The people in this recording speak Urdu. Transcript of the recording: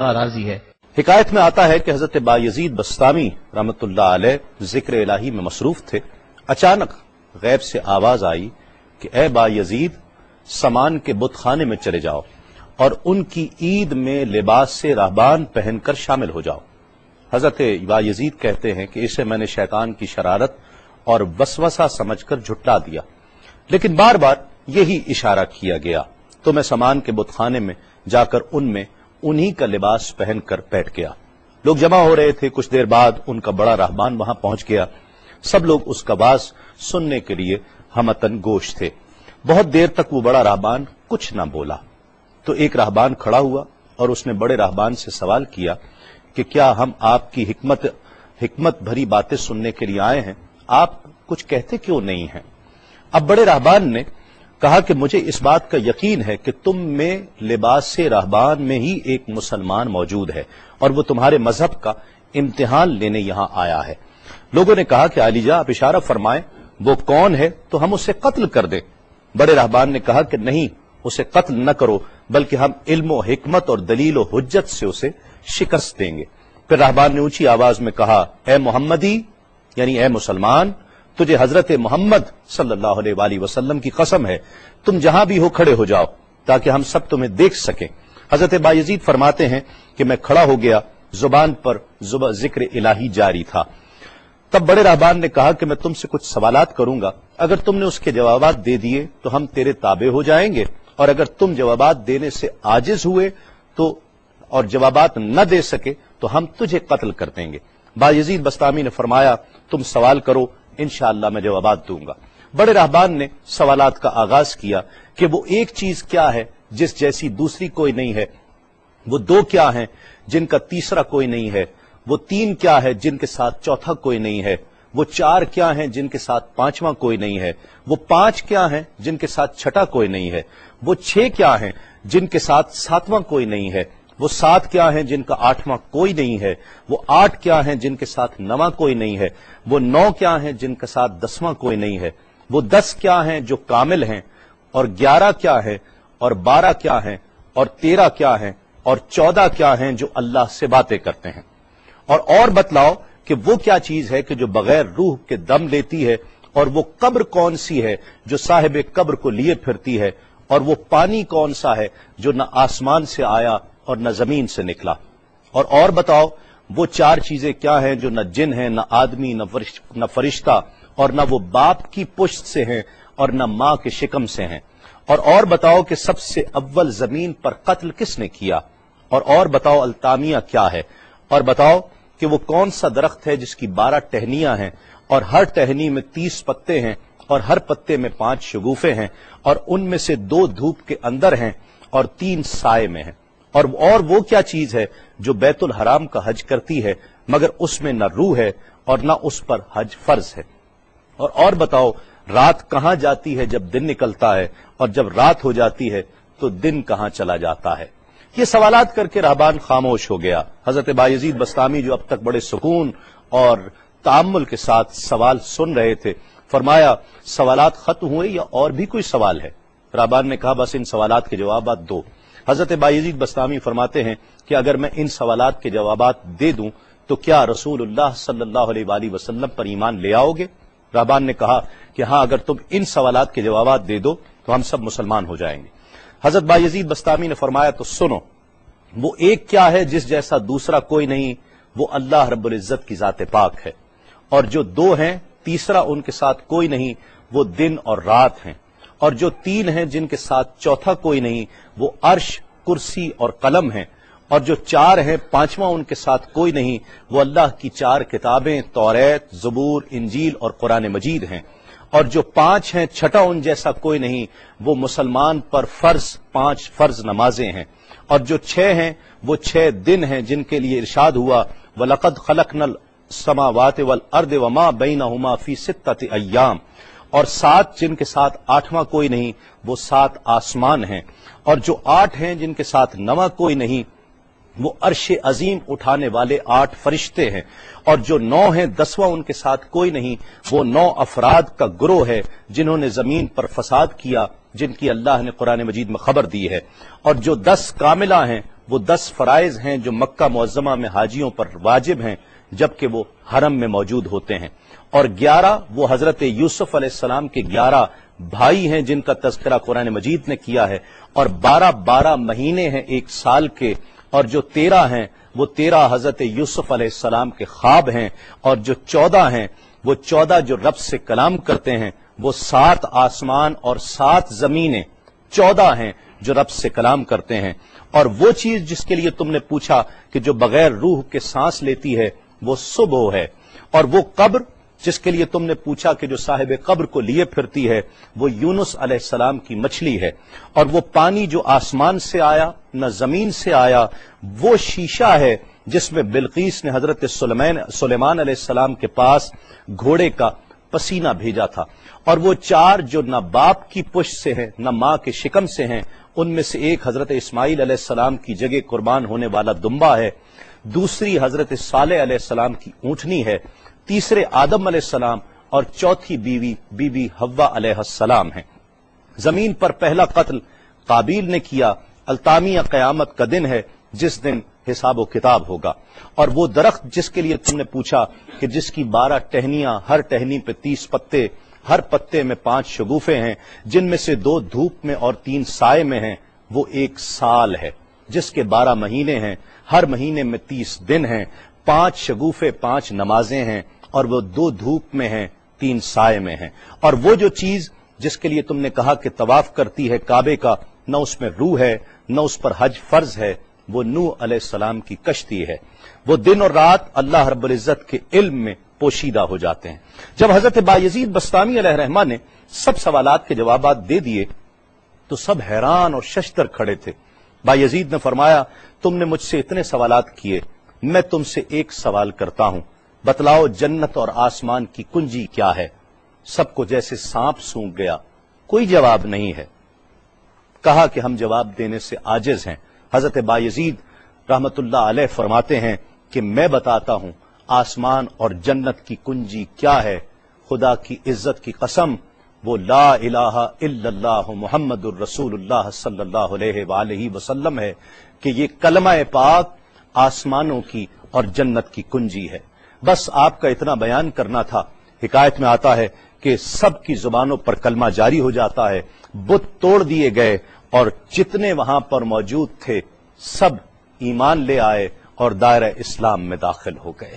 راضی ہے۔ حکایت میں آتا ہے کہ حضرت بایزید بستامی رحمۃ اللہ علیہ ذکر الہی میں مصروف تھے، اچانک غیب سے آواز آئی کہ اے بایزید، سامان کے بت خانے میں چلے جاؤ اور ان کی عید میں لباس سے راہبان پہن کر شامل ہو جاؤ۔ حضرت بایزید کہتے ہیں کہ اسے میں نے شیطان کی شرارت اور وسوسہ سمجھ کر جھٹلا دیا، لیکن بار بار یہی اشارہ کیا گیا تو میں سامان کے بت خانے میں جا کر ان میں انہی کا لباس پہن کر بیٹھ گیا۔ لوگ جمع ہو رہے تھے، کچھ دیر بعد ان کا بڑا راہبان وہاں پہنچ گیا۔ سب لوگ اس کا باز سننے کے لیے ہمتن گوش تھے۔ بہت دیر تک وہ بڑا راہبان کچھ نہ بولا تو ایک راہبان کھڑا ہوا اور اس نے بڑے راہبان سے سوال کیا کہ کیا ہم آپ کی حکمت بھری باتیں سننے کے لیے آئے ہیں، آپ کچھ کہتے کیوں نہیں ہیں؟ اب بڑے راہبان نے کہا کہ مجھے اس بات کا یقین ہے کہ تم میں لباس سے راہبان میں ہی ایک مسلمان موجود ہے اور وہ تمہارے مذہب کا امتحان لینے یہاں آیا ہے۔ لوگوں نے کہا کہ علی جاں آپ اشارہ فرمائیں، وہ کون ہے تو ہم اسے قتل کر دیں۔ بڑے راہبان نے کہا کہ نہیں، اسے قتل نہ کرو، بلکہ ہم علم و حکمت اور دلیل و حجت سے اسے شکست دیں گے۔ پھر راہبان نے اونچی آواز میں کہا، اے محمدی، یعنی اے مسلمان، تجھے حضرت محمد صلی اللہ علیہ وآلہ وسلم کی قسم ہے، تم جہاں بھی ہو کھڑے ہو جاؤ تاکہ ہم سب تمہیں دیکھ سکیں۔ حضرت بایزید فرماتے ہیں کہ میں کھڑا ہو گیا، زبان پر ذکر الہی جاری تھا۔ تب بڑے راہبان نے کہا کہ میں تم سے کچھ سوالات کروں گا، اگر تم نے اس کے جوابات دے دیے تو ہم تیرے تابع ہو جائیں گے، اور اگر تم جوابات دینے سے عاجز ہوئے تو اور جوابات نہ دے سکے تو ہم تجھے قتل کر دیں گے۔ بایزید بستامی نے فرمایا، تم سوال کرو، انشاءاللہ میں جوابات دوں گا۔ بڑے راہبان نے سوالات کا آغاز کیا کہ وہ ایک چیز کیا ہے جس جیسی دوسری کوئی نہیں ہے، وہ دو کیا ہیں جن کا تیسرا کوئی نہیں ہے، وہ تین کیا ہے جن کے ساتھ چوتھا کوئی نہیں ہے، وہ چار کیا ہیں جن کے ساتھ پانچواں کوئی نہیں ہے، وہ پانچ کیا ہیں جن کے ساتھ چھٹا کوئی نہیں ہے، وہ چھ کیا ہیں جن کے ساتھ ساتواں کوئی نہیں ہے، وہ سات کیا ہیں جن کا آٹھواں کوئی نہیں ہے، وہ آٹھ کیا ہیں جن کے ساتھ نواں کوئی نہیں ہے، وہ نو کیا ہیں جن کے ساتھ دسواں کوئی نہیں ہے، وہ 10 کیا ہیں جو کامل ہیں، اور 11 کیا ہے، اور 12 کیا ہیں، اور 13 کیا ہیں، اور 14 کیا ہیں جو اللہ سے باتیں کرتے ہیں، اور بتلاؤ کہ وہ کیا چیز ہے کہ جو بغیر روح کے دم لیتی ہے، اور وہ قبر کون سی ہے جو صاحب قبر کو لیے پھرتی ہے، اور وہ پانی کون سا ہے جو نہ آسمان سے آیا اور نہ زمین سے نکلا، اور بتاؤ وہ چار چیزیں کیا ہیں جو نہ جن ہیں، نہ آدمی، نہ فرشتہ، اور نہ وہ باپ کی پشت سے ہیں اور نہ ماں کے شکم سے ہیں، اور بتاؤ کہ سب سے اول زمین پر قتل کس نے کیا، اور بتاؤ التامیہ کیا ہے، اور بتاؤ کہ وہ کون سا درخت ہے جس کی 12 ٹہنیاں ہیں اور ہر ٹہنی میں 30 پتے ہیں اور ہر پتے میں 5 شگوفے ہیں، اور ان میں سے 2 دھوپ کے اندر ہیں اور 3 سائے میں ہیں، اور وہ کیا چیز ہے جو بیت الحرام کا حج کرتی ہے مگر اس میں نہ روح ہے اور نہ اس پر حج فرض ہے، اور بتاؤ رات کہاں جاتی ہے جب دن نکلتا ہے، اور جب رات ہو جاتی ہے تو دن کہاں چلا جاتا ہے۔ یہ سوالات کر کے راہبان خاموش ہو گیا۔ حضرت بایزید بستامی جو اب تک بڑے سکون اور تأمل کے ساتھ سوال سن رہے تھے، فرمایا، سوالات ختم ہوئے یا اور بھی کوئی سوال ہے؟ راہبان نے کہا، بس ان سوالات کے جوابات دو۔ حضرت بایزید بستامی فرماتے ہیں کہ اگر میں ان سوالات کے جوابات دے دوں تو کیا رسول اللہ صلی اللہ علیہ وآلہ وسلم پر ایمان لے آؤ گے؟ راہبان نے کہا کہ ہاں، اگر تم ان سوالات کے جوابات دے دو تو ہم سب مسلمان ہو جائیں گے۔ حضرت بایزید بستامی نے فرمایا، تو سنو، وہ ایک کیا ہے جس جیسا دوسرا کوئی نہیں، وہ اللہ رب العزت کی ذات پاک ہے، اور جو 2 ہیں تیسرا ان کے ساتھ کوئی نہیں، وہ دن اور رات ہیں، اور جو 3 ہیں جن کے ساتھ چوتھا کوئی نہیں، وہ عرش، کرسی اور قلم ہیں، اور جو 4 ہیں 5واں ان کے ساتھ کوئی نہیں، وہ اللہ کی 4 کتابیں توریت، زبور، انجیل اور قرآن مجید ہیں، اور جو 5 ہیں چھٹا ان جیسا کوئی نہیں، وہ مسلمان پر فرض 5 فرض نمازیں ہیں، اور جو 6 ہیں وہ 6 دن ہیں جن کے لیے ارشاد ہوا، وَلَقَدْ خَلَقْنَا السَّمَاوَاتِ وَالْأَرْضِ وَمَا بَيْنَهُمَا فِي 6 أَيَّامٍ، اور 7 جن کے ساتھ 8واں کوئی نہیں، وہ 7 آسمان ہیں، اور جو 8 ہیں جن کے ساتھ 9واں کوئی نہیں، وہ عرش عظیم اٹھانے والے 8 فرشتے ہیں، اور جو 9 ہیں 10واں ان کے ساتھ کوئی نہیں، وہ 9 افراد کا گروہ ہے جنہوں نے زمین پر فساد کیا، جن کی اللہ نے قرآن مجید میں خبر دی ہے، اور جو 10 کاملہ ہیں وہ 10 فرائض ہیں جو مکہ معظمہ میں حاجیوں پر واجب ہیں جبکہ وہ حرم میں موجود ہوتے ہیں، اور 11 وہ حضرت یوسف علیہ السلام کے 11 بھائی ہیں جن کا تذکرہ قرآن مجید نے کیا ہے، اور 12 مہینے ہیں ایک سال کے، اور جو 13 ہیں وہ 13 حضرت یوسف علیہ السلام کے خواب ہیں، اور جو 14 ہیں وہ 14 جو رب سے کلام کرتے ہیں، وہ 7 آسمان اور 7 زمینیں 14 ہیں جو رب سے کلام کرتے ہیں، اور وہ چیز جس کے لیے تم نے پوچھا کہ جو بغیر روح کے سانس لیتی ہے وہ صبح ہے، اور وہ قبر جس کے لیے تم نے پوچھا کہ جو صاحب قبر کو لیے پھرتی ہے وہ یونس علیہ السلام کی مچھلی ہے، اور وہ پانی جو آسمان سے آیا نہ زمین سے آیا وہ شیشہ ہے جس میں بلقیس نے حضرت سلیمان علیہ السلام کے پاس گھوڑے کا پسینہ بھیجا تھا، اور وہ 4 جو نہ باپ کی پشت سے ہیں نہ ماں کے شکم سے ہیں، ان میں سے ایک حضرت اسماعیل علیہ السلام کی جگہ قربان ہونے والا دمبا ہے، دوسری حضرت صالح علیہ السلام کی اونٹنی ہے، تیسرے آدم علیہ السلام، اور چوتھی بیوی بی بی حوا علیہ السلام ہیں۔ زمین پر پہلا قتل قابیل نے کیا، التامیہ قیامت کا دن ہے جس دن حساب و کتاب ہوگا، اور وہ درخت جس کے لیے تم نے پوچھا کہ جس کی 12 ٹہنیاں، ہر ٹہنی پہ 30 پتے، ہر پتے میں 5 شگوفے ہیں جن میں سے 2 دھوپ میں اور 3 سائے میں ہیں، وہ 1 سال ہے جس کے 12 مہینے ہیں، ہر مہینے میں 30 دن ہیں، 5 شگوفے 5 نمازیں ہیں، اور وہ 2 دھوپ میں ہیں 3 سائے میں ہیں، اور وہ جو چیز جس کے لیے تم نے کہا کہ طواف کرتی ہے کعبے کا، نہ اس میں روح ہے نہ اس پر حج فرض ہے، وہ نوح علیہ السلام کی کشتی ہے، وہ دن اور رات اللہ رب العزت کے علم میں پوشیدہ ہو جاتے ہیں۔ جب حضرت بایزید بسطامی علیہ الرحمہ نے سب سوالات کے جوابات دے دیے تو سب حیران اور ششدر کھڑے تھے۔ بایزید نے فرمایا تم نے مجھ سے اتنے سوالات کیے، میں تم سے ایک سوال کرتا ہوں، بتلاؤ جنت اور آسمان کی کنجی کیا ہے؟ سب کو جیسے سانپ سونگھ گیا، کوئی جواب نہیں ہے۔ کہا کہ ہم جواب دینے سے عاجز ہیں۔ حضرت بایزید رحمت اللہ علیہ فرماتے ہیں کہ میں بتاتا ہوں آسمان اور جنت کی کنجی کیا ہے، خدا کی عزت کی قسم وہ لا الہ الا اللہ محمد الرسول اللہ صلی اللہ علیہ وآلہ وسلم ہے کہ یہ کلمہ پاک آسمانوں کی اور جنت کی کنجی ہے۔ بس آپ کا اتنا بیان کرنا تھا۔ حکایت میں آتا ہے کہ سب کی زبانوں پر کلمہ جاری ہو جاتا ہے، بت توڑ دیے گئے، اور جتنے وہاں پر موجود تھے سب ایمان لے آئے اور دائرہ اسلام میں داخل ہو گئے۔